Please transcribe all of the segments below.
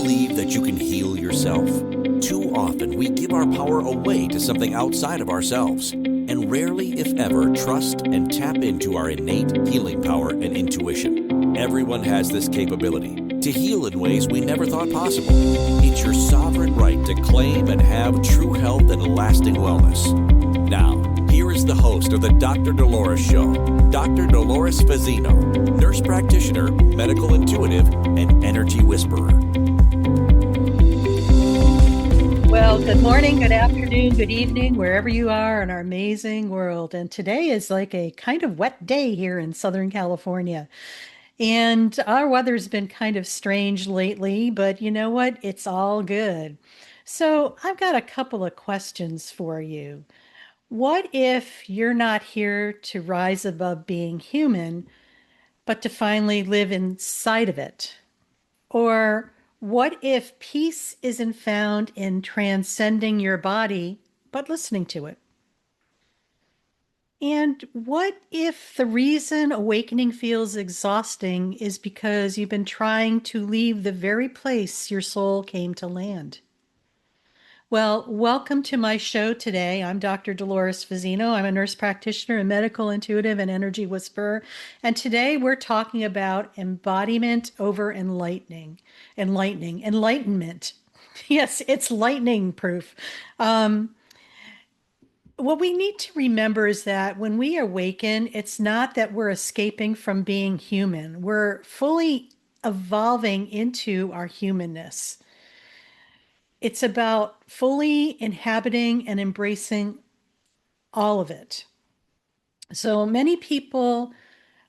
believe that you can heal yourself? Too often we give our power away to something outside of ourselves, and rarely, if ever, trust and tap into our innate healing power and intuition. Everyone has this capability to heal in ways we never thought possible. It's your sovereign right to claim and have true health and lasting wellness. Now, here is the host of the Dr. Dolores Show, Dr. Dolores Fazzino, nurse practitioner, medical intuitive, and energy whisperer. Well, good morning, good afternoon, good evening, wherever you are in our amazing world. And today is like a kind of wet day here in Southern California. And our weather's been kind of strange lately, but you know what? It's all good. So I've got a couple of questions for you. What if you're not here to rise above being human, but to finally live inside of it? Or what if peace isn't found in transcending your body, but listening to it? And what if the reason awakening feels exhausting is because you've been trying to leave the very place your soul came to land? Well, welcome to my show today. I'm Dr. Dolores Fazzino. I'm a nurse practitioner, a medical intuitive, and energy whisperer. And today we're talking about embodiment over enlightenment. Yes, it's lightning proof. What we need to remember is that when we awaken, it's not that we're escaping from being human. We're fully evolving into our humanness. It's about fully inhabiting and embracing all of it. So many people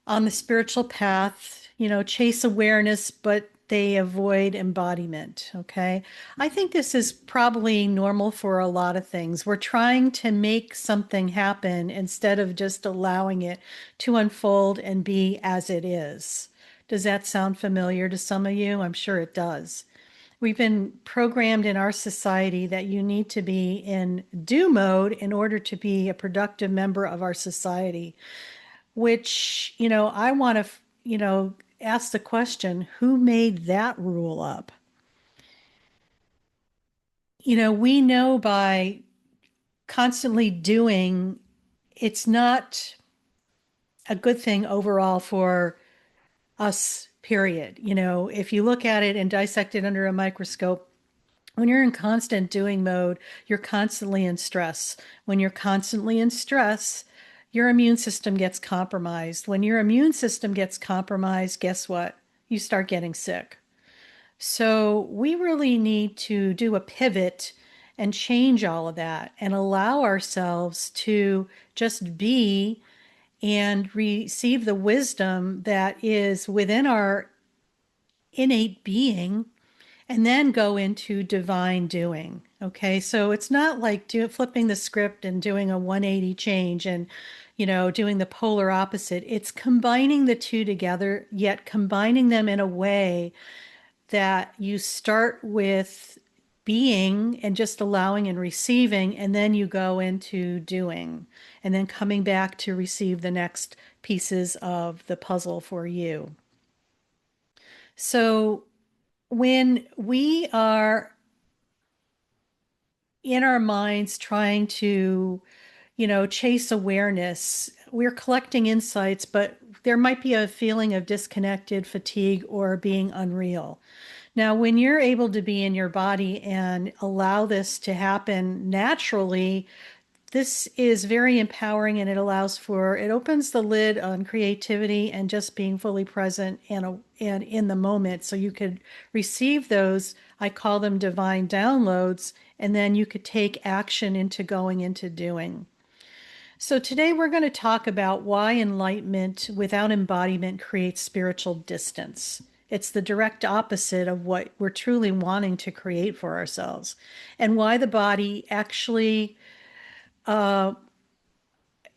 on the spiritual path, chase awareness, but they avoid embodiment. Okay. I think this is probably normal for a lot of things. We're trying to make something happen instead of just allowing it to unfold and be as it is. Does that sound familiar to some of you? I'm sure it does. We've been programmed in our society that you need to be in do mode in order to be a productive member of our society, which, I want to, ask the question, who made that rule up? We know by constantly doing, it's not a good thing overall for us, period. If you look at it and dissect it under a microscope, when you're in constant doing mode, you're constantly in stress. When you're constantly in stress, your immune system gets compromised. When your immune system gets compromised, guess what? You start getting sick. So we really need to do a pivot and change all of that and allow ourselves to just be and receive the wisdom that is within our innate being, and then go into divine doing. Okay, so it's not like flipping the script and doing a 180 change and, doing the polar opposite. It's combining the two together, yet combining them in a way that you start with being and just allowing and receiving, and then you go into doing, and then coming back to receive the next pieces of the puzzle for you. So when we are in our minds trying to, chase awareness, we're collecting insights, but there might be a feeling of disconnected, fatigue, or being unreal. Now, when you're able to be in your body and allow this to happen naturally, this is very empowering, and it opens the lid on creativity and just being fully present and in the moment. So you could receive those, I call them divine downloads, and then you could take action into going into doing. So today we're going to talk about why enlightenment without embodiment creates spiritual distance. It's the direct opposite of what we're truly wanting to create for ourselves, and why the body actually why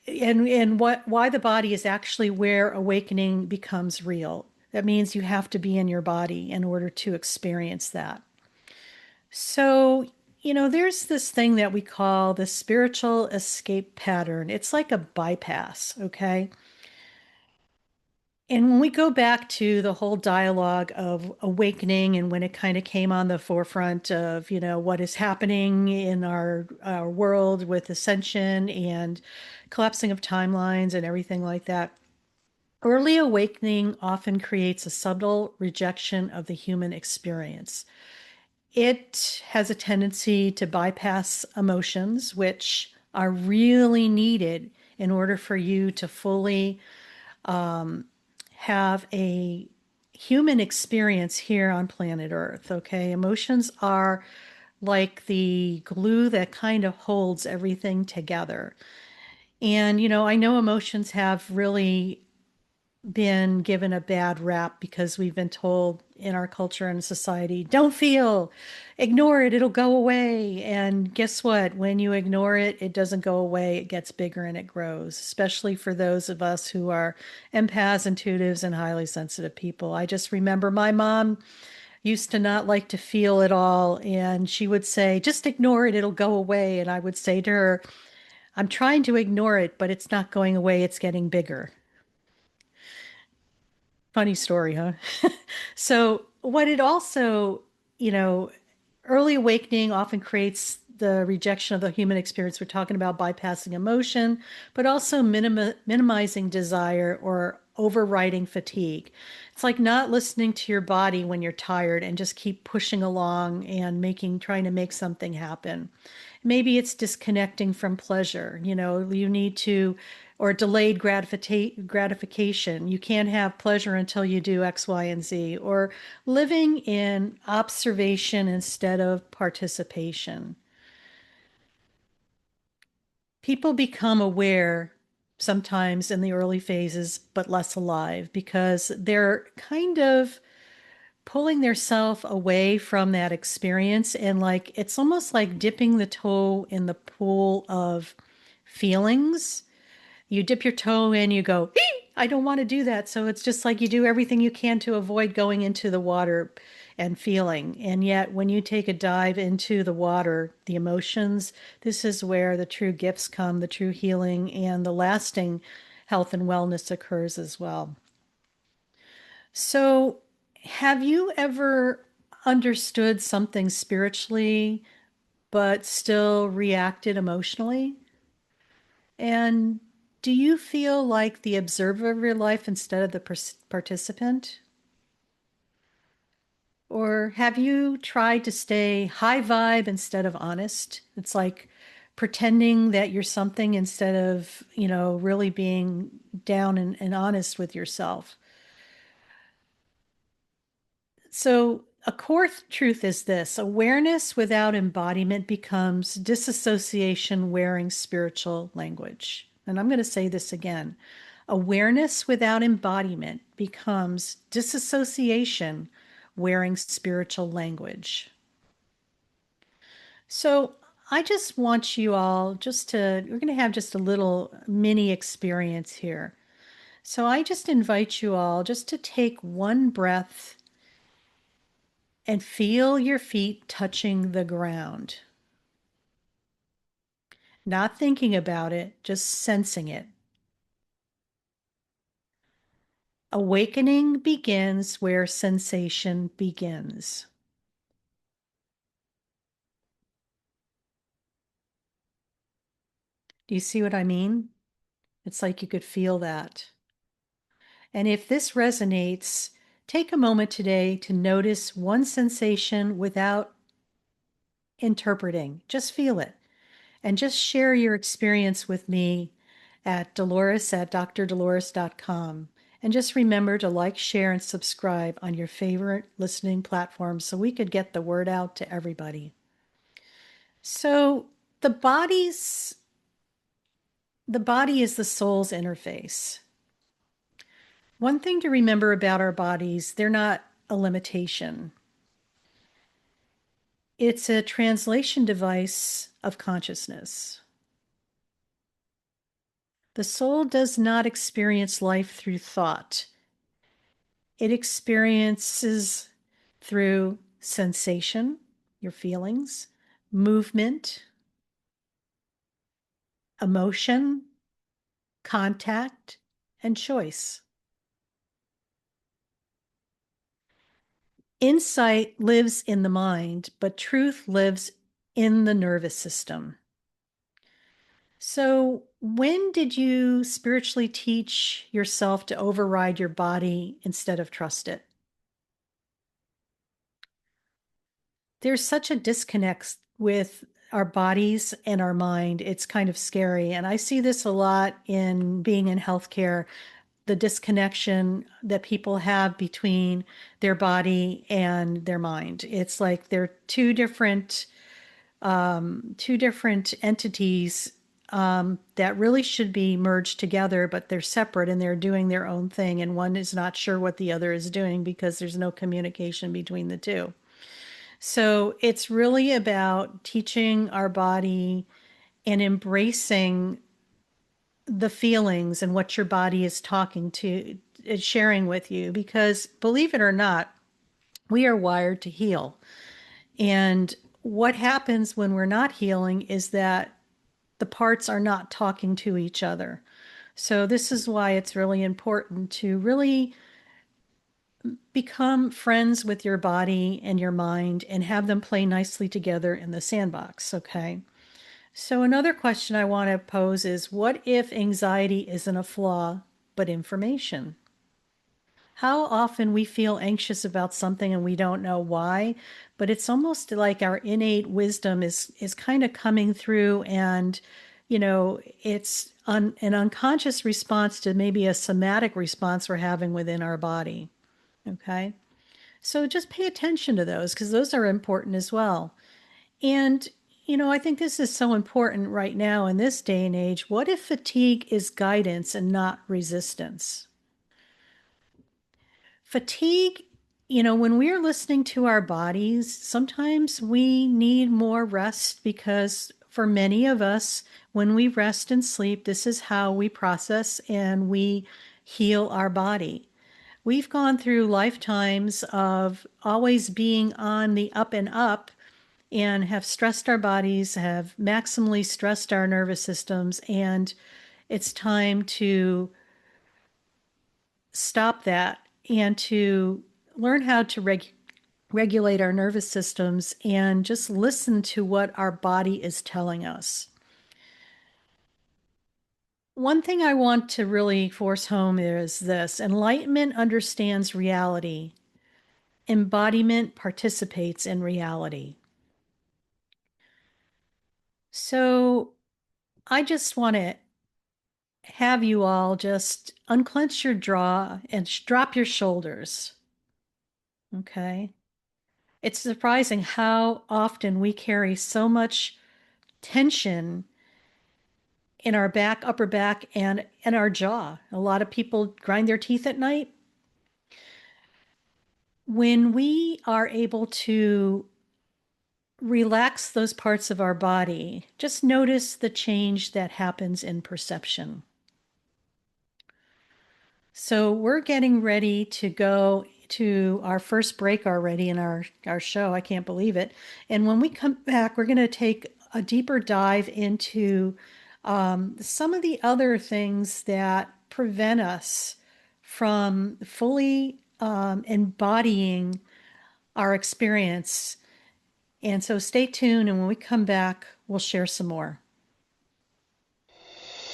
the body is actually where awakening becomes real. That means you have to be in your body in order to experience that. So, there's this thing that we call the spiritual escape pattern. It's like a bypass, okay? And when we go back to the whole dialogue of awakening and when it kind of came on the forefront of, what is happening in our world with ascension and collapsing of timelines and everything like that, early awakening often creates a subtle rejection of the human experience. It has a tendency to bypass emotions, which are really needed in order for you to fully have a human experience here on planet Earth. Okay. Emotions are like the glue that kind of holds everything together. And, I know emotions have really been given a bad rap because we've been told in our culture and society, don't feel, ignore it, it'll go away. And guess what? When you ignore it, it doesn't go away, it gets bigger and it grows, especially for those of us who are empaths, intuitives, and highly sensitive people. I just remember my mom used to not like to feel at all. And she would say, just ignore it, it'll go away. And I would say to her, I'm trying to ignore it, but it's not going away, it's getting bigger. Funny story, huh? So, what it also, you know, early awakening often creates the rejection of the human experience. We're talking about bypassing emotion, but also minimizing desire or overriding fatigue. It's like not listening to your body when you're tired and just keep pushing along and trying to make something happen. Maybe it's disconnecting from pleasure. You need to, or delayed gratification. You can't have pleasure until you do X, Y, and Z, or living in observation instead of participation. People become aware sometimes in the early phases, but less alive because they're kind of pulling their self away from that experience. And like, it's almost like dipping the toe in the pool of feelings. You dip your toe in, you go, I don't want to do that. So it's just like you do everything you can to avoid going into the water and feeling. And yet, when you take a dive into the water, the emotions, this is where the true gifts come, the true healing, and the lasting health and wellness occurs as well. So, have you ever understood something spiritually, but still reacted emotionally? And do you feel like the observer of your life instead of the participant? Or have you tried to stay high vibe instead of honest? It's like pretending that you're something instead of, really being down and honest with yourself. So, a core truth is this: awareness without embodiment becomes disassociation wearing spiritual language. And I'm going to say this again: awareness without embodiment becomes disassociation wearing spiritual language. So, I just want you all we're going to have just a little mini experience here. So, I just invite you all just to take one breath and feel your feet touching the ground. Not thinking about it, just sensing it. Awakening begins where sensation begins. Do you see what I mean? It's like you could feel that. And if this resonates, take a moment today to notice one sensation without interpreting. Just feel it. And just share your experience with me at Dolores at drdolores.com. And just remember to like, share, and subscribe on your favorite listening platform so we could get the word out to everybody. So the the body is the soul's interface. One thing to remember about our bodies, they're not a limitation. It's a translation device of consciousness. The soul does not experience life through thought. It experiences through sensation, your feelings, movement, emotion, contact, and choice. Insight lives in the mind, but truth lives in the nervous system. So, when did you spiritually teach yourself to override your body instead of trust it? There's such a disconnect with our bodies and our mind. It's kind of scary. And I see this a lot in being in healthcare, the disconnection that people have between their body and their mind. It's like they're two different entities that really should be merged together, but they're separate and they're doing their own thing. And one is not sure what the other is doing because there's no communication between the two. So it's really about teaching our body and embracing the feelings and what your body is talking to, sharing with you, because believe it or not, we are wired to heal. And what happens when we're not healing is that the parts are not talking to each other. So this is why it's really important to really become friends with your body and your mind and have them play nicely together in the sandbox, okay? So another question I want to pose is, what if anxiety isn't a flaw, but information? How often we feel anxious about something and we don't know why, but it's almost like our innate wisdom is kind of coming through, and it's an unconscious response to maybe a somatic response we're having within our body. Okay. So just pay attention to those because those are important as well. And, I think this is so important right now in this day and age. What if fatigue is guidance and not resistance? Fatigue, when we're listening to our bodies, sometimes we need more rest because for many of us, when we rest and sleep, this is how we process and we heal our body. We've gone through lifetimes of always being on the up and up and have stressed our bodies, have maximally stressed our nervous systems, and it's time to stop that and to learn how to regulate our nervous systems and just listen to what our body is telling us. One thing I want to really force home is this: enlightenment understands reality. Embodiment participates in reality. So I just want to have you all just unclench your jaw and drop your shoulders. Okay. It's surprising how often we carry so much tension in our back, upper back, and in our jaw. A lot of people grind their teeth at night. When we are able to relax those parts of our body, just notice the change that happens in perception. So we're getting ready to go to our first break already in our show. I can't believe it. And when we come back, we're going to take a deeper dive into some of the other things that prevent us from fully embodying our experience. And so stay tuned, and when we come back, we'll share some more.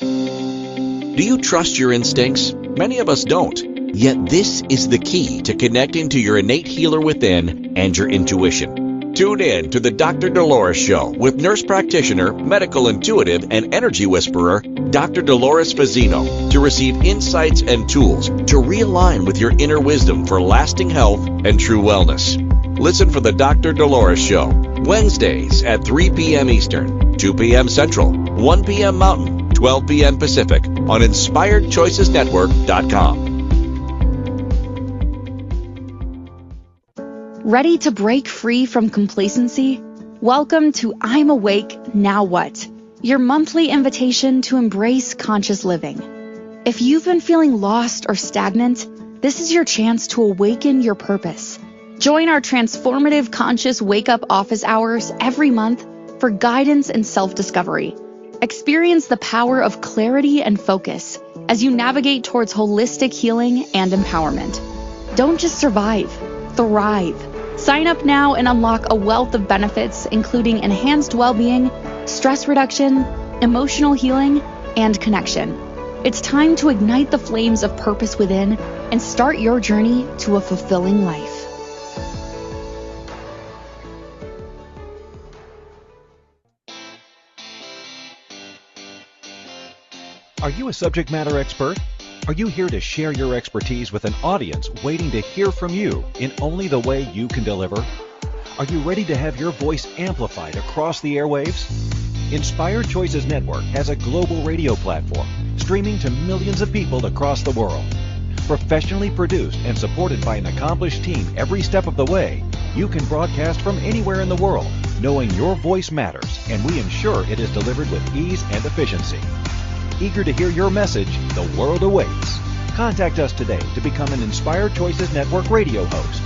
Do you trust your instincts? Many of us don't. Yet this is the key to connecting to your innate healer within and your intuition. Tune in to the Dr. Dolores Show with Nurse Practitioner, Medical Intuitive, and Energy Whisperer, Dr. Dolores Fazzino, to receive insights and tools to realign with your inner wisdom for lasting health and true wellness. Listen for the Dr. Dolores Show, Wednesdays at 3 p.m. Eastern, 2 p.m. Central, 1 p.m. Mountain, 12 p.m. Pacific on InspiredChoicesNetwork.com. Ready to break free from complacency? Welcome to I'm Awake, Now What? Your monthly invitation to embrace conscious living. If you've been feeling lost or stagnant, this is your chance to awaken your purpose. Join our transformative conscious wake-up office hours every month for guidance and self-discovery. Experience the power of clarity and focus as you navigate towards holistic healing and empowerment. Don't just survive, thrive. Sign up now and unlock a wealth of benefits, including enhanced well-being, stress reduction, emotional healing, and connection. It's time to ignite the flames of purpose within and start your journey to a fulfilling life. Are you a subject matter expert? Are you here to share your expertise with an audience waiting to hear from you in only the way you can deliver? Are you ready to have your voice amplified across the airwaves? Inspired Choices Network has a global radio platform streaming to millions of people across the world. Professionally produced and supported by an accomplished team every step of the way, you can broadcast from anywhere in the world, knowing your voice matters, and we ensure it is delivered with ease and efficiency. Eager to hear your message, the world awaits. Contact us today to become an Inspired Choices Network radio host.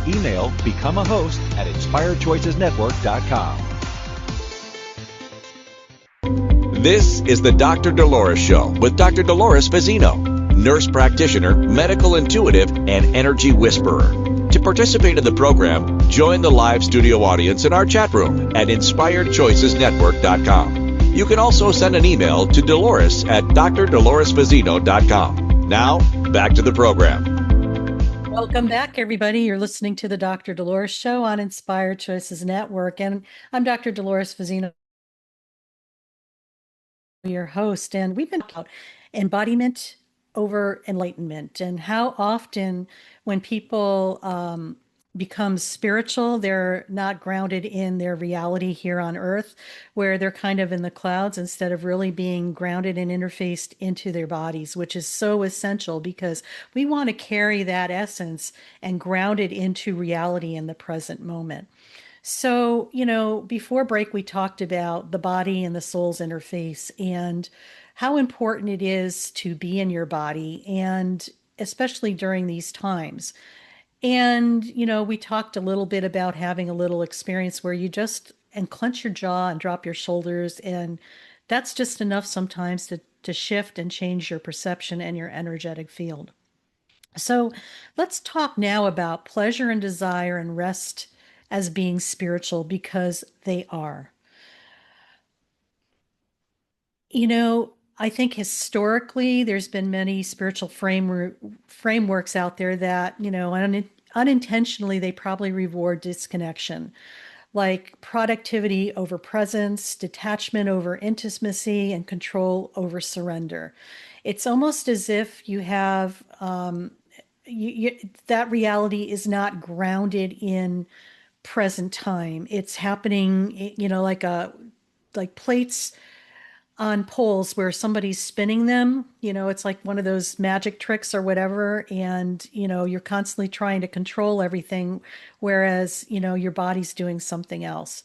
Email becomeahost@inspiredchoicesnetwork.com. This is the Dr. Dolores Show with Dr. Dolores Fazzino, nurse practitioner, medical intuitive, and energy whisperer. To participate in the program, join the live studio audience in our chat room at inspiredchoicesnetwork.com. You can also send an email to Dolores at drdoloresfazzino.com. Now, back to the program. Welcome back, everybody. You're listening to the Dr. Dolores Show on Inspired Choices Network, and I'm Dr. Dolores Fazzino, your host, and we've been talking about embodiment over enlightenment and how often when people become spiritual, they're not grounded in their reality here on earth, where they're kind of in the clouds instead of really being grounded and interfaced into their bodies, which is so essential because we want to carry that essence and ground it into reality in the present moment. So, before break, we talked about the body and the soul's interface and how important it is to be in your body, and especially during these times. And, we talked a little bit about having a little experience where you just and clench your jaw and drop your shoulders. And that's just enough sometimes to shift and change your perception and your energetic field. So let's talk now about pleasure and desire and rest as being spiritual, because they are. I think historically there's been many spiritual frameworks out there that, unintentionally they probably reward disconnection, like productivity over presence, detachment over intimacy, and control over surrender. It's almost as if you have that reality is not grounded in present time. It's happening, like plates on poles where somebody's spinning them. It's like one of those magic tricks or whatever, and you're constantly trying to control everything, whereas your body's doing something else.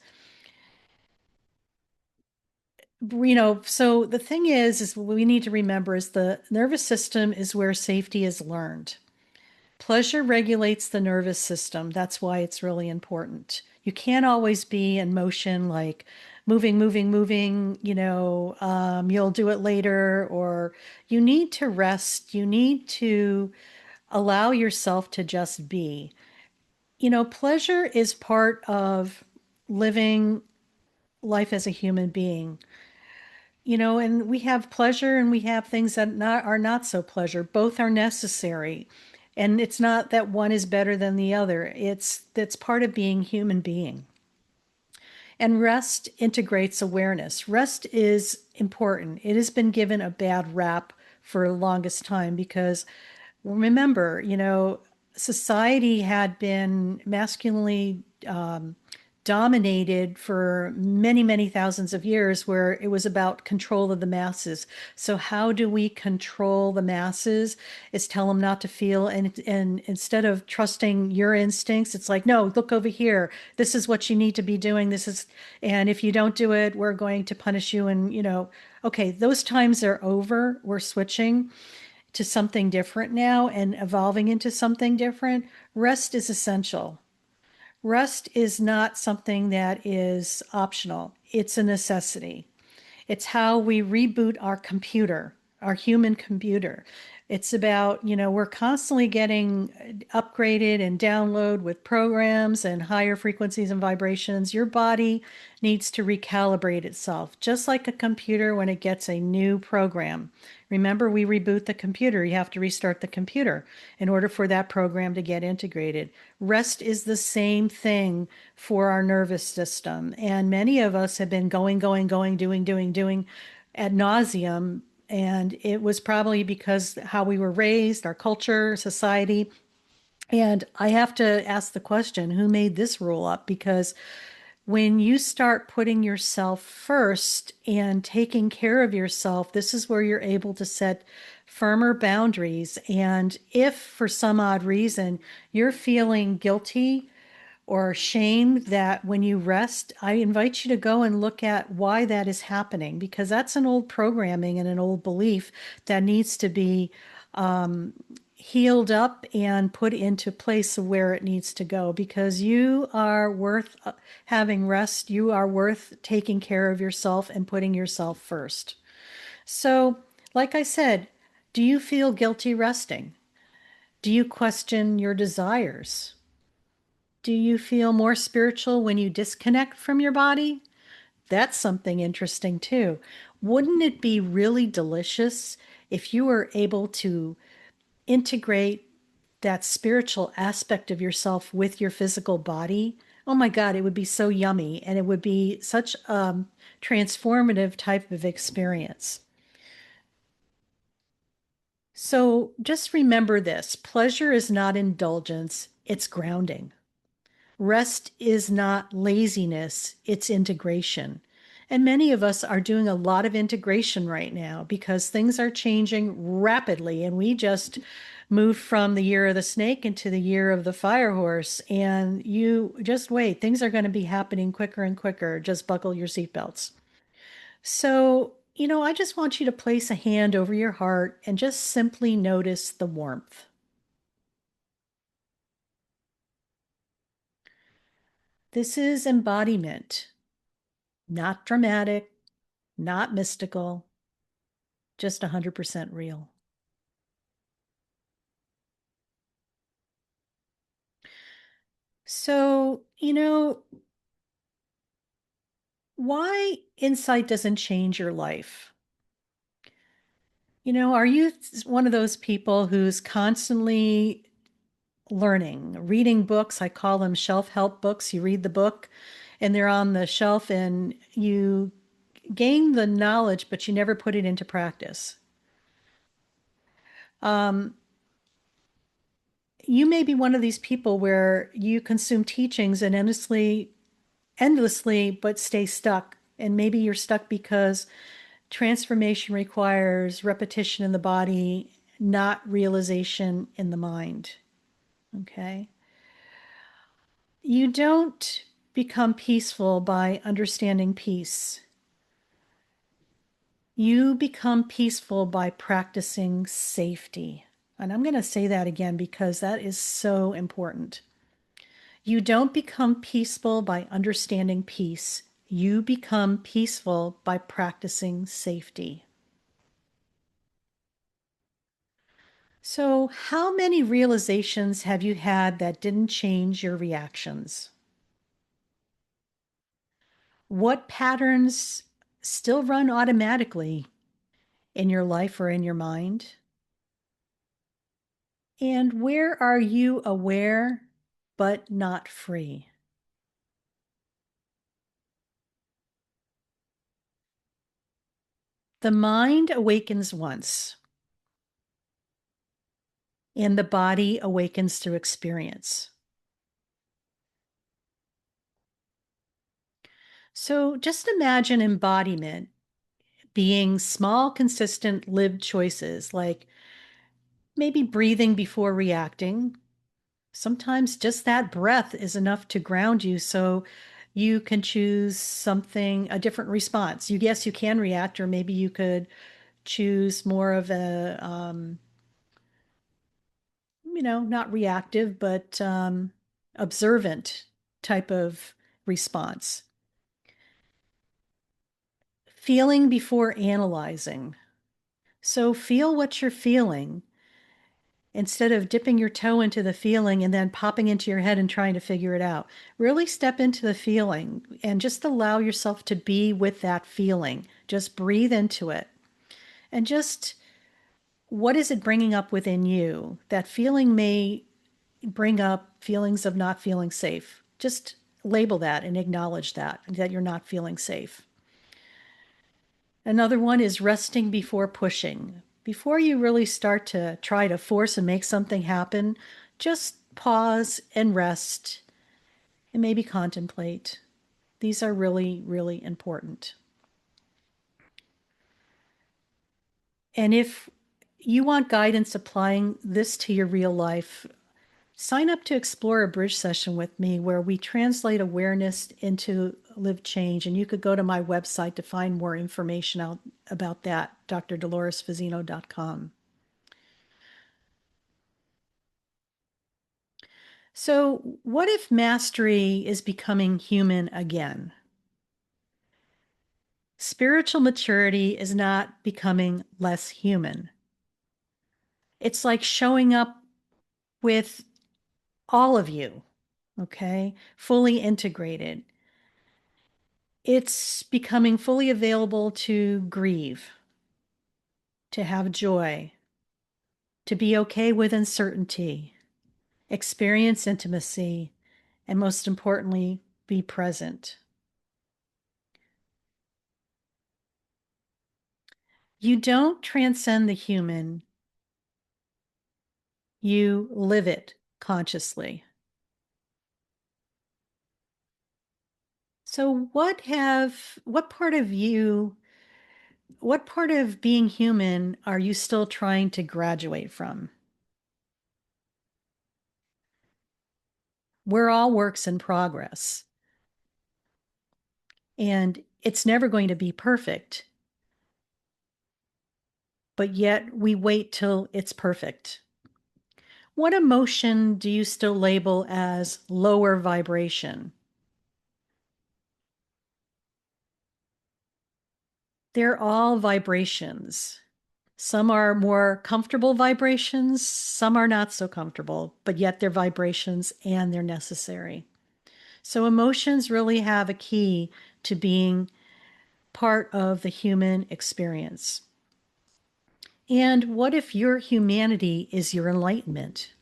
So the thing is what we need to remember is the nervous system is where safety is learned. Pleasure regulates the nervous system. That's why it's really important. You can't always be in motion, like moving, you'll do it later, or you need to rest. You need to allow yourself to just be. Pleasure is part of living life as a human being. And we have pleasure and we have things that are not so pleasure. Both are necessary. And it's not that one is better than the other. That's part of being human being. And rest integrates awareness. Rest is important. It has been given a bad rap for the longest time because remember, society had been masculinely dominated for many, many thousands of years, where it was about control of the masses. So how do we control the masses is tell them not to feel. And instead of trusting your instincts, it's like, no, look over here. This is what you need to be doing. And if you don't do it, we're going to punish you. And, okay, those times are over. We're switching to something different now and evolving into something different. Rest is essential. Rest is not something that is optional. It's a necessity. It's how we reboot our computer. our human computer. It's about, we're constantly getting upgraded and download with programs and higher frequencies and vibrations. Your body needs to recalibrate itself, just like a computer when it gets a new program. Remember, we reboot the computer. You have to restart the computer in order for that program to get integrated. Rest is the same thing for our nervous system. And many of us have been going, doing ad nauseum. And it was probably because how we were raised, our culture, society. And I have to ask the question, who made this rule up? Because when you start putting yourself first and taking care of yourself, this is where you're able to set firmer boundaries. And if for some odd reason you're feeling guilty or shame that when you rest, I invite you to go and look at why that is happening, because that's an old programming and an old belief that needs to be healed up and put into place of where it needs to go, because you are worth having rest. You are worth taking care of yourself and putting yourself first. So, like I said, do you feel guilty resting? Do you question your desires? Do you feel more spiritual when you disconnect from your body? That's something interesting too. Wouldn't it be really delicious if you were able to integrate that spiritual aspect of yourself with your physical body? Oh my God, it would be so yummy, and it would be such a transformative type of experience. So just remember this: pleasure is not indulgence, it's grounding. Rest is not laziness, it's integration. And many of us are doing a lot of integration right now because things are changing rapidly. And we just moved from the year of the snake into the year of the fire horse. And you just wait, things are going to be happening quicker and quicker. Just buckle your seatbelts. So, I just want you to place a hand over your heart and just simply notice the warmth. This is embodiment, not dramatic, not mystical, just 100% real. So, why insight doesn't change your life? Are you one of those people who's constantly learning, reading books? I call them shelf help books. You read the book and they're on the shelf and you gain the knowledge, but you never put it into practice. You may be one of these people where you consume teachings and endlessly, but stay stuck. And maybe you're stuck because transformation requires repetition in the body, not realization in the mind. Okay. You don't become peaceful by understanding peace. You become peaceful by practicing safety. And I'm going to say that again because that is so important. You don't become peaceful by understanding peace. You become peaceful by practicing safety. So, how many realizations have you had that didn't change your reactions? What patterns still run automatically in your life or in your mind? And where are you aware but not free? The mind awakens once, and the body awakens through experience. So just imagine embodiment being small, consistent, lived choices, like maybe breathing before reacting. Sometimes just that breath is enough to ground you so you can choose something, a different response. Yes, you can react, or maybe you could choose more of a, not reactive, but observant type of response. Feeling before analyzing. So feel what you're feeling instead of dipping your toe into the feeling and then popping into your head and trying to figure it out. Really step into the feeling and just allow yourself to be with that feeling. Just breathe into it. And just, what is it bringing up within you? That feeling may bring up feelings of not feeling safe. Just label that and acknowledge that you're not feeling safe. Another one is resting before pushing. Before you really start to try to force and make something happen, just pause and rest and maybe contemplate. These are really, really important. And if you want guidance applying this to your real life, sign up to explore a bridge session with me where we translate awareness into lived change. And you could go to my website to find more information out about that, drdoloresfazzino.com. So what if mastery is becoming human again? Spiritual maturity is not becoming less human. It's like showing up with all of you, okay? Fully integrated. It's becoming fully available to grieve, to have joy, to be okay with uncertainty, experience intimacy, and most importantly, be present. You don't transcend the human, you live it consciously. So what part of being human are you still trying to graduate from? We're all works in progress. And it's never going to be perfect. But yet we wait till it's perfect. What emotion do you still label as lower vibration? They're all vibrations. Some are more comfortable vibrations, some are not so comfortable, but yet they're vibrations and they're necessary. So emotions really have a key to being part of the human experience. And what if your humanity is your enlightenment?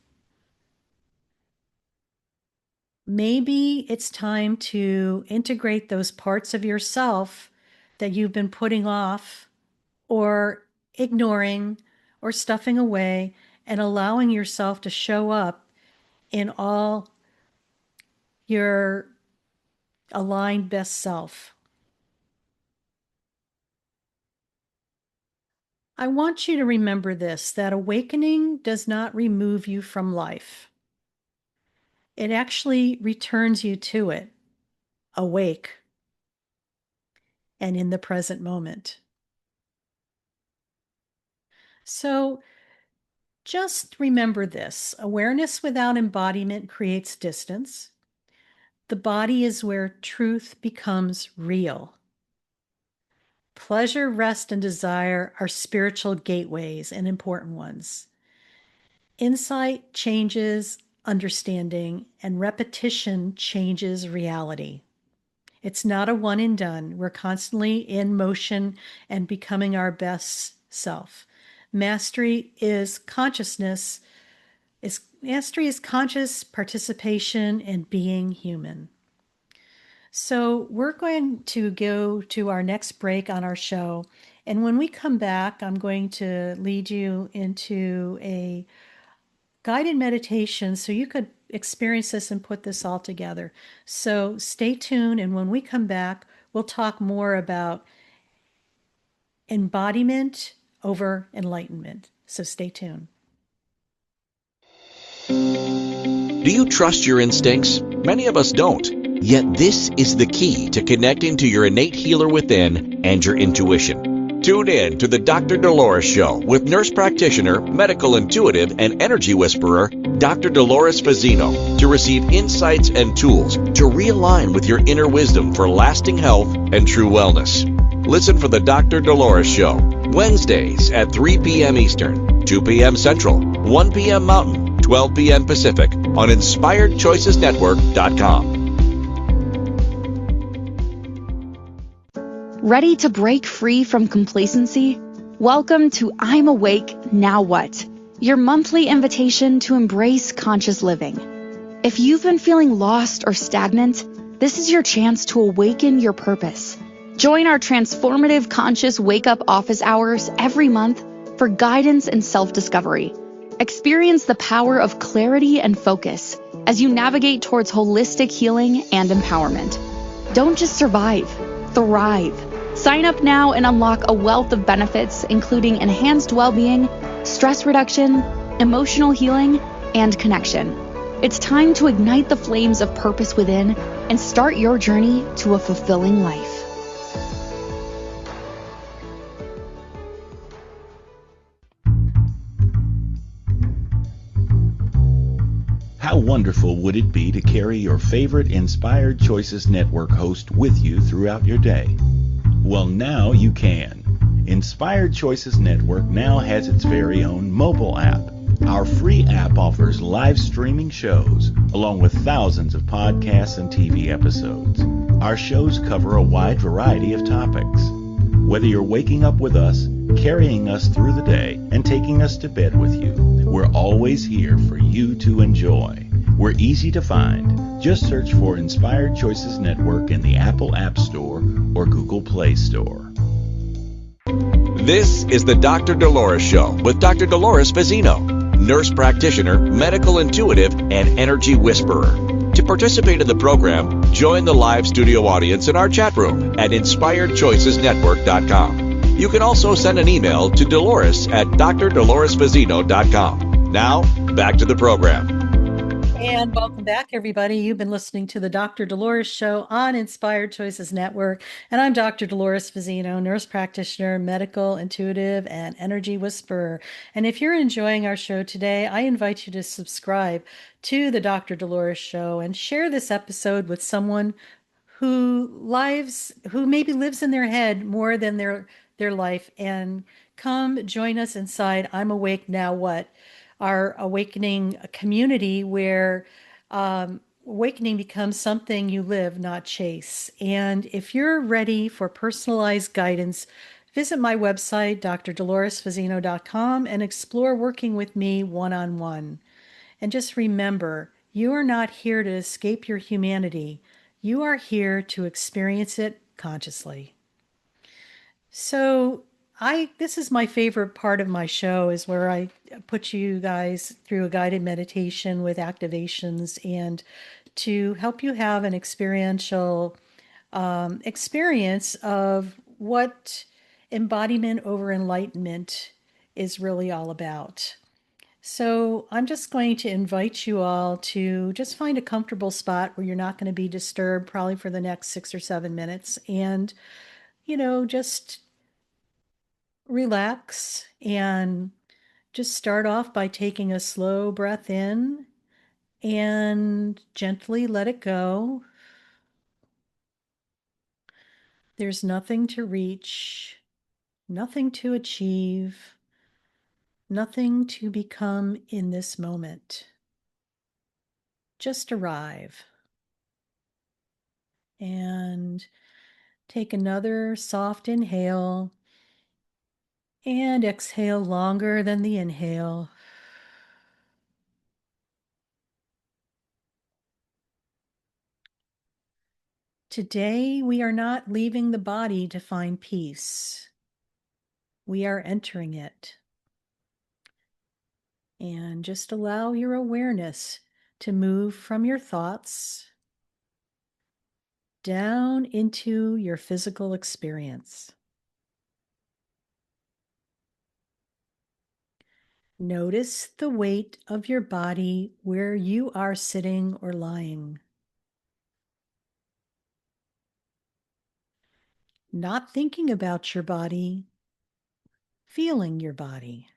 Maybe it's time to integrate those parts of yourself that you've been putting off or ignoring or stuffing away and allowing yourself to show up in all your aligned best self. I want you to remember this, that awakening does not remove you from life. It actually returns you to it, awake and in the present moment. So just remember this, awareness without embodiment creates distance. The body is where truth becomes real. Pleasure, rest, and desire are spiritual gateways and important ones. Insight changes understanding, and repetition changes reality. It's not a one and done. We're constantly in motion and becoming our best self. Mastery is consciousness. Mastery is conscious participation in being human. So we're going to go to our next break on our show. And when we come back, I'm going to lead you into a guided meditation so you could experience this and put this all together. So stay tuned. And when we come back, we'll talk more about embodiment over enlightenment. So stay tuned. Do you trust your instincts? Many of us don't. Yet this is the key to connecting to your innate healer within and your intuition. Tune in to the Dr. Dolores Show with Nurse Practitioner, Medical Intuitive, and Energy Whisperer, Dr. Dolores Fazzino, to receive insights and tools to realign with your inner wisdom for lasting health and true wellness. Listen for the Dr. Dolores Show Wednesdays at 3 p.m. Eastern, 2 p.m. Central, 1 p.m. Mountain, 12 p.m. Pacific on InspiredChoicesNetwork.com. Ready to break free from complacency? Welcome to I'm Awake, Now What? Your monthly invitation to embrace conscious living. If you've been feeling lost or stagnant, this is your chance to awaken your purpose. Join our transformative conscious wake-up office hours every month for guidance and self-discovery. Experience the power of clarity and focus as you navigate towards holistic healing and empowerment. Don't just survive, thrive. Sign up now and unlock a wealth of benefits, including enhanced well-being, stress reduction, emotional healing, and connection. It's time to ignite the flames of purpose within and start your journey to a fulfilling life. How wonderful would it be to carry your favorite Inspired Choices Network host with you throughout your day? Well, now you can. Inspired Choices Network now has its very own mobile app. Our free app offers live streaming shows, along with thousands of podcasts and TV episodes. Our shows cover a wide variety of topics. Whether you're waking up with us, carrying us through the day, and taking us to bed with you, we're always here for you to enjoy. We're easy to find. Just search for Inspired Choices Network in the Apple App Store or Google Play Store. This is the Dr. Dolores Show with Dr. Dolores Fazzino, nurse practitioner, medical intuitive, and energy whisperer. To participate in the program, join the live studio audience in our chat room at InspiredChoicesNetwork.com. You can also send an email to Dolores at drdoloresfazzino.com. Now, back to the program. And welcome back, everybody. You've been listening to the Dr. Dolores Show on Inspired Choices Network. And I'm Dr. Dolores Fazzino, nurse practitioner, medical intuitive, and energy whisperer. And if you're enjoying our show today, I invite you to subscribe to the Dr. Dolores Show and share this episode with someone who maybe lives in their head more than their life, and come join us inside I'm Awake Now What, our awakening community where awakening becomes something you live, not chase. And if you're ready for personalized guidance, visit my website, drdoloresfazzino.com, and explore working with me one-on-one. And just remember, you are not here to escape your humanity. You are here to experience it consciously. So this is my favorite part of my show, is where I put you guys through a guided meditation with activations and to help you have an experiential experience of what embodiment over enlightenment is really all about. So I'm just going to invite you all to just find a comfortable spot where you're not going to be disturbed probably for the next 6 or 7 minutes, and just relax and just start off by taking a slow breath in and gently let it go. There's nothing to reach, nothing to achieve, nothing to become in this moment. Just arrive. And take another soft inhale and exhale longer than the inhale. Today, we are not leaving the body to find peace. We are entering it. And just allow your awareness to move from your thoughts down into your physical experience. Notice the weight of your body where you are sitting or lying. Not thinking about your body, feeling your body.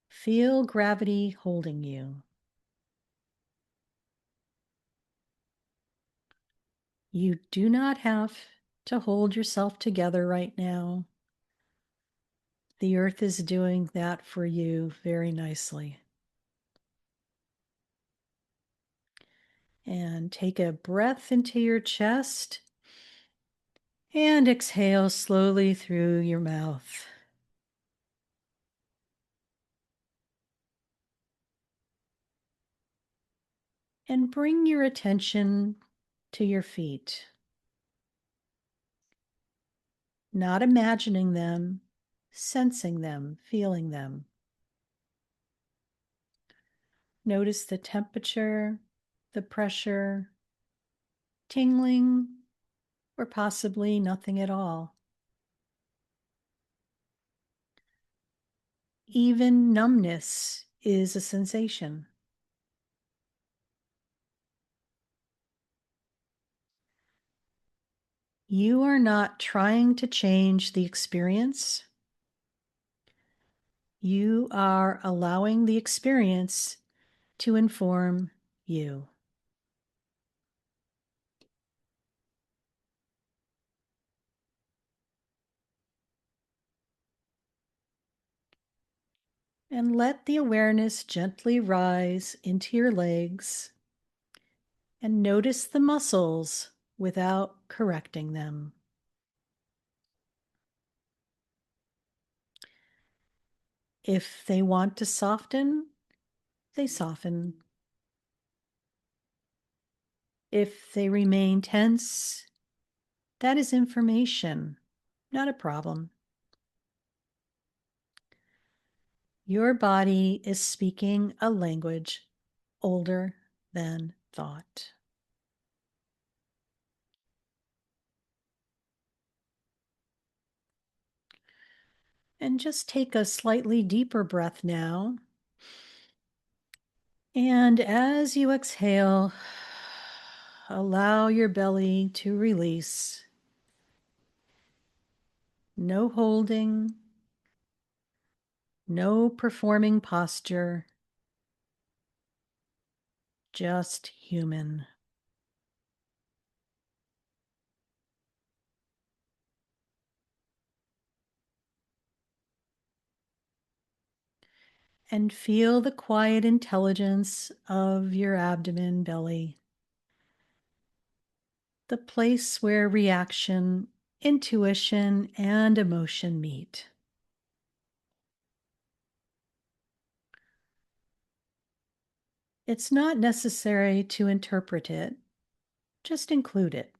Feel gravity holding you. You do not have to hold yourself together right now. The earth is doing that for you very nicely. And take a breath into your chest and exhale slowly through your mouth. And bring your attention to your feet, not imagining them, sensing them, feeling them. Notice the temperature, the pressure, tingling, or possibly nothing at all. Even numbness is a sensation. You are not trying to change the experience. You are allowing the experience to inform you. And let the awareness gently rise into your legs and notice the muscles without correcting them. If they want to soften, they soften. If they remain tense, that is information, not a problem. Your body is speaking a language older than thought. And just take a slightly deeper breath now. And as you exhale, allow your belly to release. No holding, no performing posture, just human. And feel the quiet intelligence of your abdomen belly, the place where reaction, intuition, and emotion meet. It's not necessary to interpret it, just include it.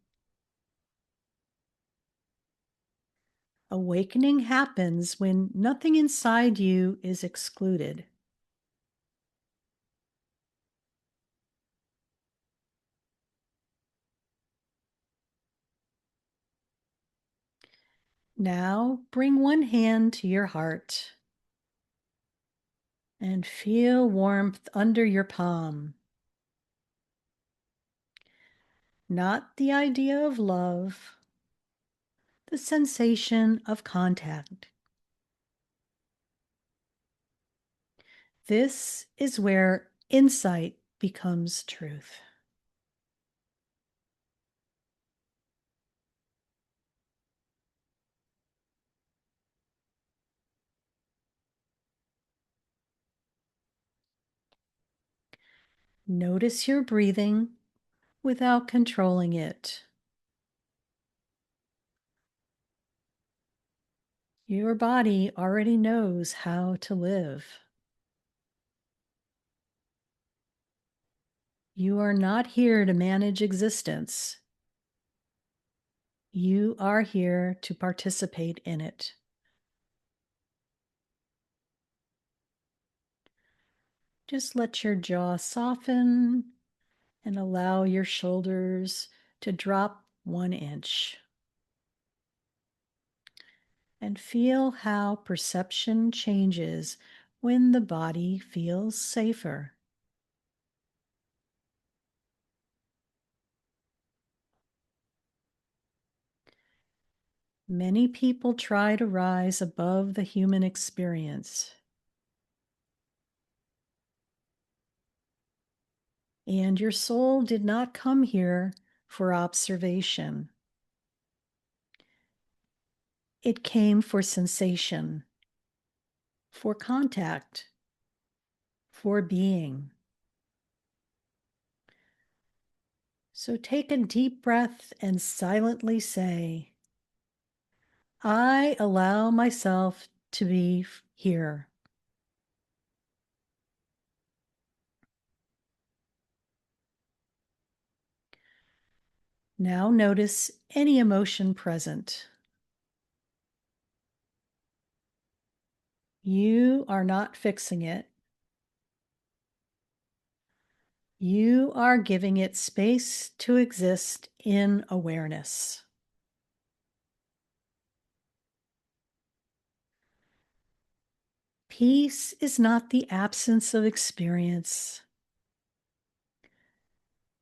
Awakening happens when nothing inside you is excluded. Now bring one hand to your heart and feel warmth under your palm. Not the idea of love, the sensation of contact. This is where insight becomes truth. Notice your breathing without controlling it. Your body already knows how to live. You are not here to manage existence. You are here to participate in it. Just let your jaw soften and allow your shoulders to drop 1 inch. And feel how perception changes when the body feels safer. Many people try to rise above the human experience. And your soul did not come here for observation. It came for sensation, for contact, for being. So take a deep breath and silently say, I allow myself to be here. Now notice any emotion present. You are not fixing it. You are giving it space to exist in awareness. Peace is not the absence of experience.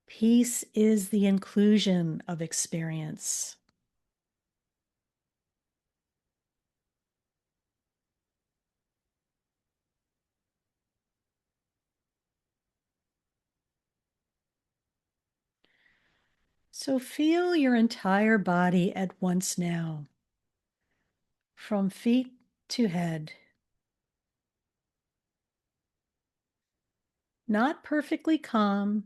Peace is the inclusion of experience. So feel your entire body at once now, from feet to head. Not perfectly calm,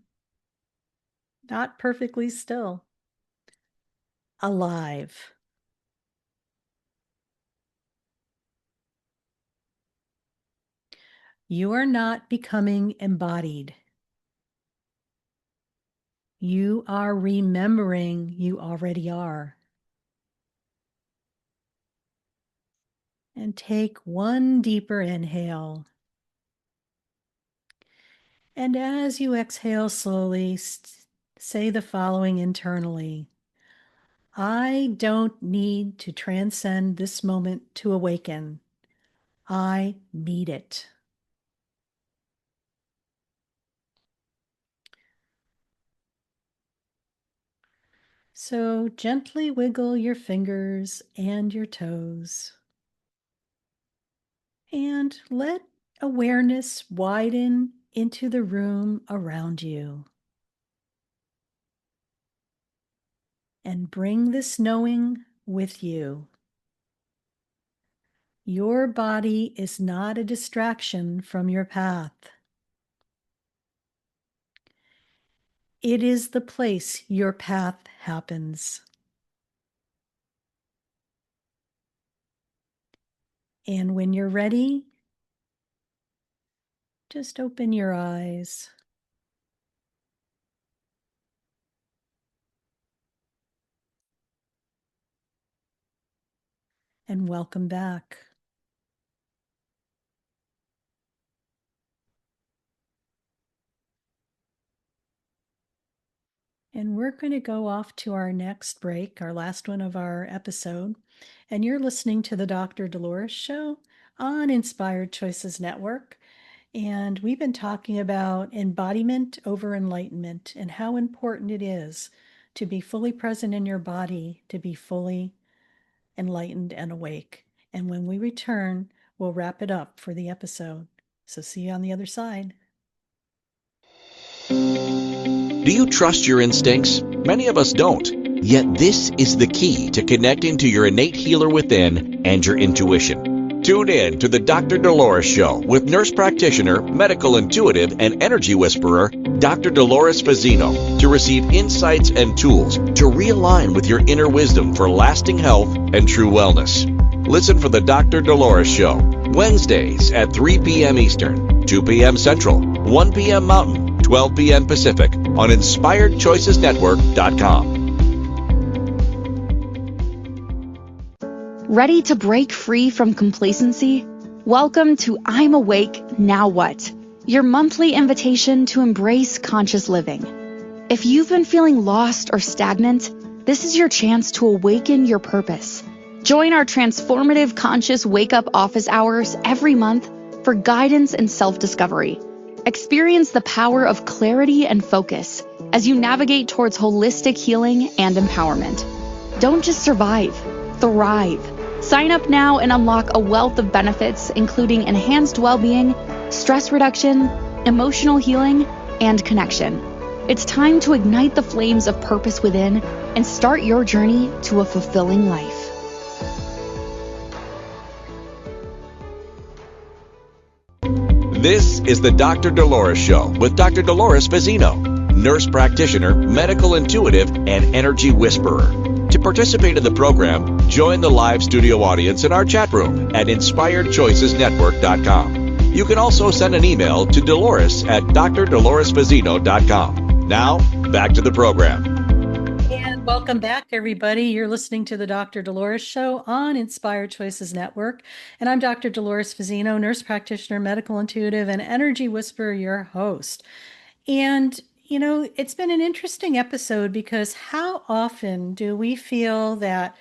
not perfectly still. Alive. You are not becoming embodied. You are remembering you already are. And take one deeper inhale. And as you exhale slowly, say the following internally. I don't need to transcend this moment to awaken. I need it. So gently wiggle your fingers and your toes. And let awareness widen into the room around you. And bring this knowing with you. Your body is not a distraction from your path. It is the place your path happens. And when you're ready, just open your eyes. And welcome back. And we're going to go off to our next break, our last one of our episode. And you're listening to the Dr. Dolores Show on Inspired Choices Network. And we've been talking about embodiment over enlightenment and how important it is to be fully present in your body, to be fully enlightened and awake. And when we return, we'll wrap it up for the episode. So see you on the other side. Do you trust your instincts? Many of us don't. Yet this is the key to connecting to your innate healer within and your intuition. Tune in to the Dr. Dolores Show with nurse practitioner, medical intuitive, and energy whisperer, Dr. Dolores Fazzino, to receive insights and tools to realign with your inner wisdom for lasting health and true wellness. Listen for the Dr. Dolores Show, Wednesdays at 3 p.m. Eastern, 2 p.m. Central, 1 p.m. Mountain, 12 p.m. Pacific on InspiredChoicesNetwork.com. Ready to break free from complacency? Welcome to I'm Awake, Now What? Your monthly invitation to embrace conscious living. If you've been feeling lost or stagnant, this is your chance to awaken your purpose. Join our transformative conscious wake-up office hours every month for guidance and self-discovery. Experience the power of clarity and focus as you navigate towards holistic healing and empowerment. Don't just survive, thrive. Sign up now and unlock a wealth of benefits, including enhanced well-being, stress reduction, emotional healing, and connection. It's time to ignite the flames of purpose within and start your journey to a fulfilling life. This is the Dr. Dolores Show with Dr. Dolores Fazzino, nurse practitioner, medical intuitive, and energy whisperer. To participate in the program, join the live studio audience in our chat room at inspiredchoicesnetwork.com. You can also send an email to Dolores at drdoloresfazzino.com. Now, back to the program. And welcome back, everybody. You're listening to the Dr. Dolores Show on Inspired Choices Network. And I'm Dr. Dolores Fazzino, nurse practitioner, medical intuitive, and energy whisperer, your host. And, you know, it's been an interesting episode because how often do we feel that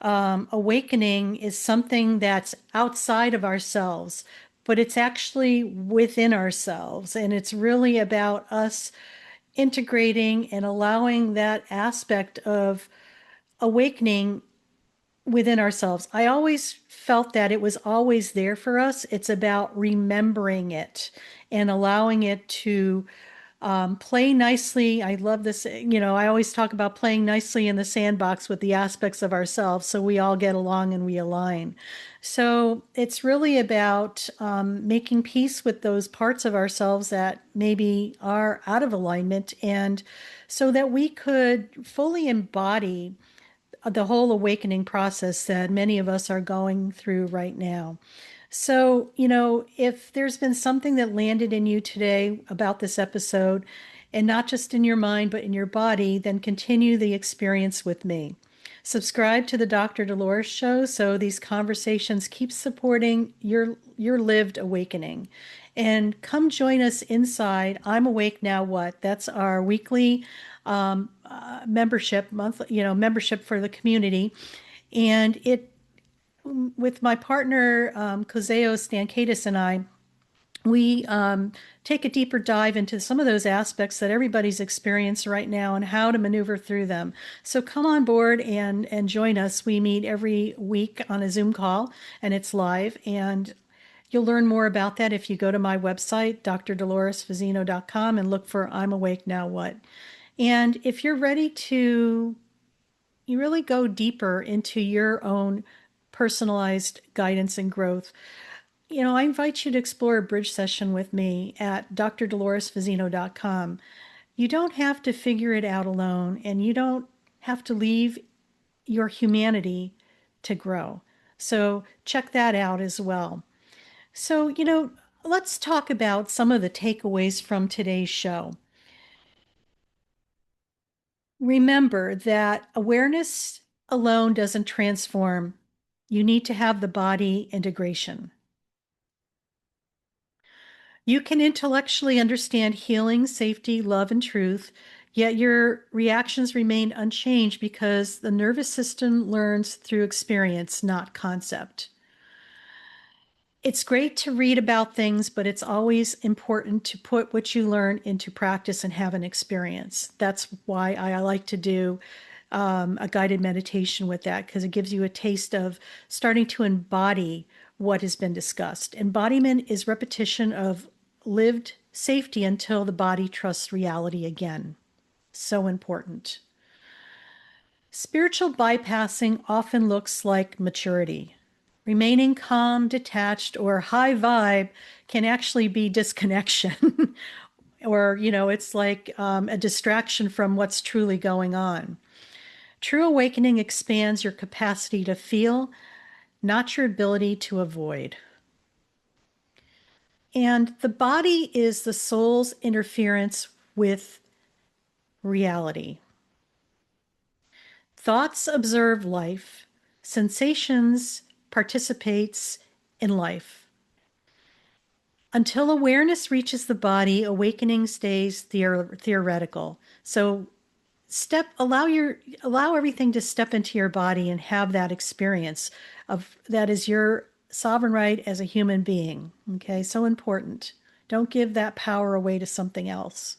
awakening is something that's outside of ourselves, but it's actually within ourselves. And it's really about us integrating and allowing that aspect of awakening within ourselves. I always felt that it was always there for us. It's about remembering it and allowing it to play nicely. I love this. You know, I always talk about playing nicely in the sandbox with the aspects of ourselves so we all get along and we align. So it's really about making peace with those parts of ourselves that maybe are out of alignment, and so that we could fully embody the whole awakening process that many of us are going through right now. So, you know, if there's been something that landed in you today about this episode, and not just in your mind, but in your body, then continue the experience with me. Subscribe to the Dr. Dolores Show so these conversations keep supporting your lived awakening. And come join us inside I'm Awake Now What? That's our weekly membership, membership for the community. And it, with my partner, Kozeo Stankadis, and I, we take a deeper dive into some of those aspects that everybody's experiencing right now and how to maneuver through them. So come on board and join us. We meet every week on a Zoom call, and it's live. And you'll learn more about that if you go to my website, drdoloresfazzino.com, and look for I'm Awake Now What? And if you're ready to you really go deeper into your own personalized guidance and growth, you know, I invite you to explore a bridge session with me at drdoloresfazzino.com. You don't have to figure it out alone, and you don't have to leave your humanity to grow. So check that out as well. So, you know, let's talk about some of the takeaways from today's show. Remember that awareness alone doesn't transform. You need to have the body integration. You can intellectually understand healing, safety, love, and truth, yet your reactions remain unchanged because the nervous system learns through experience, not concept. It's great to read about things, but it's always important to put what you learn into practice and have an experience. That's why I like to do a guided meditation with that, because it gives you a taste of starting to embody what has been discussed. Embodiment is repetition of lived safety until the body trusts reality again. So important. Spiritual bypassing often looks like maturity. Remaining calm, detached, or high vibe can actually be disconnection. Or, you know, it's like a distraction from what's truly going on. True awakening expands your capacity to feel, not your ability to avoid. And the body is the soul's interference with reality. Thoughts observe life. Sensations participates in life. Until awareness reaches the body, awakening stays theoretical. So allow everything to step into your body and have that experience of that is your sovereign right as a human being. Okay, so important. Don't give that power away to something else.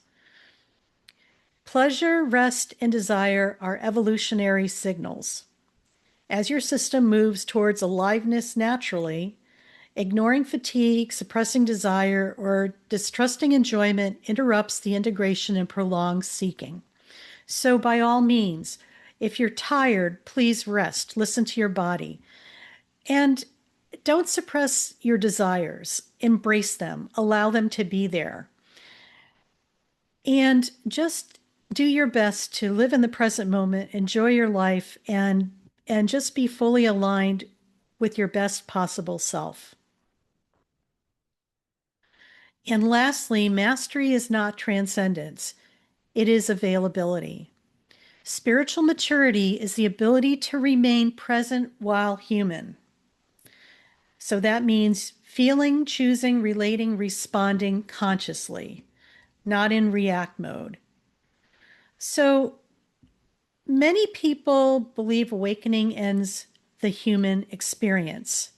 Pleasure, rest, and desire are evolutionary signals. As your system moves towards aliveness naturally, Ignoring fatigue, suppressing desire, or distrusting enjoyment interrupts the integration and prolongs seeking. So, by all means, if you're tired, please rest. Listen to your body. And don't suppress your desires. Embrace them. Allow them to be there. And just do your best to live in the present moment, enjoy your life, and just be fully aligned with your best possible self. And lastly, mastery is not transcendence. It is availability. Spiritual maturity is the ability to remain present while human. So that means feeling, choosing, relating, responding consciously, not in react mode. So many people believe awakening ends the human experience,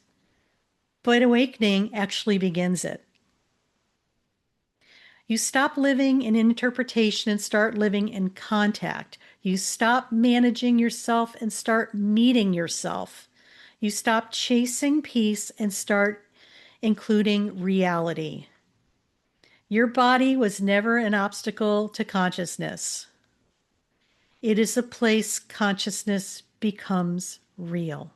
but awakening actually begins it. You stop living in interpretation and start living in contact. You stop managing yourself and start meeting yourself. You stop chasing peace and start including reality. Your body was never an obstacle to consciousness. It is a place consciousness becomes real.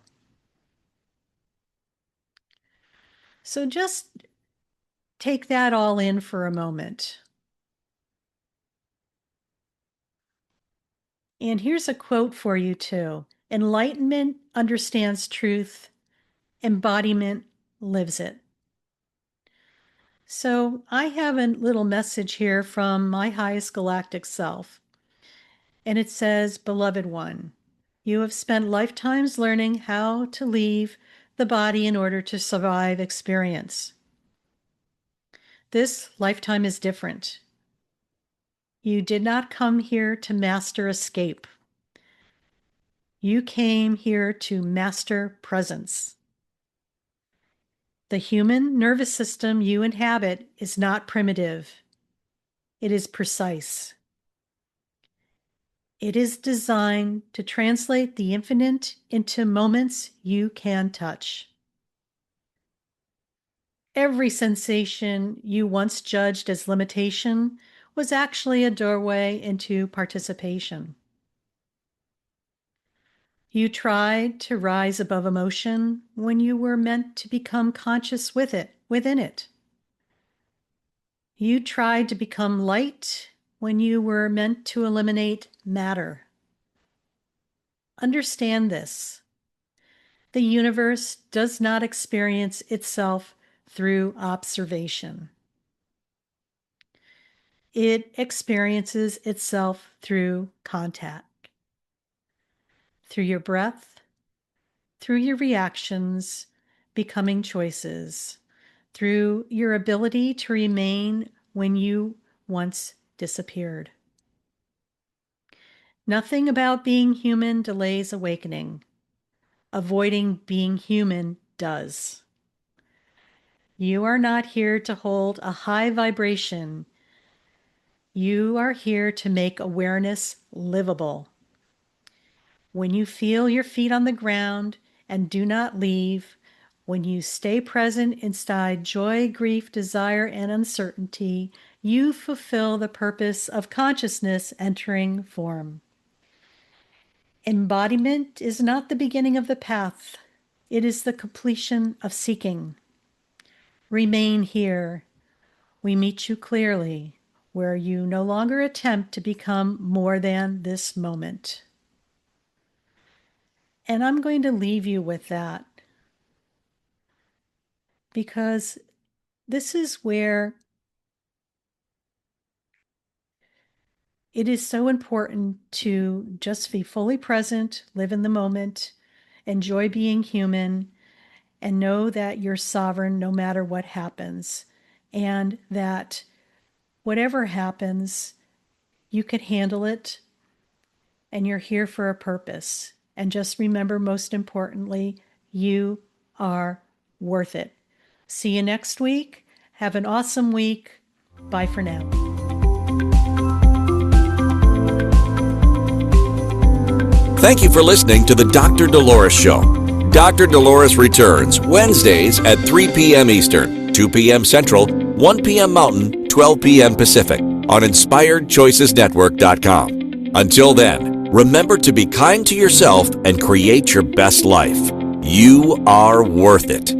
So just take that all in for a moment. And here's a quote for you too. Enlightenment understands truth. Embodiment lives it. So I have a little message here from my highest galactic self. And it says, Beloved one, you have spent lifetimes learning how to leave the body in order to survive experience. This lifetime is different. You did not come here to master escape. You came here to master presence. The human nervous system you inhabit is not primitive. It is precise. It is designed to translate the infinite into moments you can touch. Every sensation you once judged as limitation was actually a doorway into participation. You tried to rise above emotion when you were meant to become conscious within it. You tried to become light when you were meant to eliminate matter. Understand this. The universe does not experience itself through observation. It experiences itself through contact, through your breath, through your reactions, becoming choices, through your ability to remain when you once disappeared. Nothing about being human delays awakening. Avoiding being human does. You are not here to hold a high vibration. You are here to make awareness livable. When you feel your feet on the ground and do not leave, when you stay present inside joy, grief, desire, and uncertainty, you fulfill the purpose of consciousness entering form. Embodiment is not the beginning of the path. It is the completion of seeking. Remain here. We meet you clearly, where you no longer attempt to become more than this moment. And I'm going to leave you with that, because this is where it is so important to just be fully present, live in the moment, enjoy being human, and know that you're sovereign no matter what happens, and that whatever happens, you can handle it, and you're here for a purpose. And just remember, most importantly, you are worth it. See you next week. Have an awesome week. Bye for now. Thank you for listening to the Dr. Dolores Show. Dr. Dolores returns Wednesdays at 3 p.m. Eastern, 2 p.m. Central, 1 p.m. Mountain, 12 p.m. Pacific on InspiredChoicesNetwork.com. Until then, remember to be kind to yourself and create your best life. You are worth it.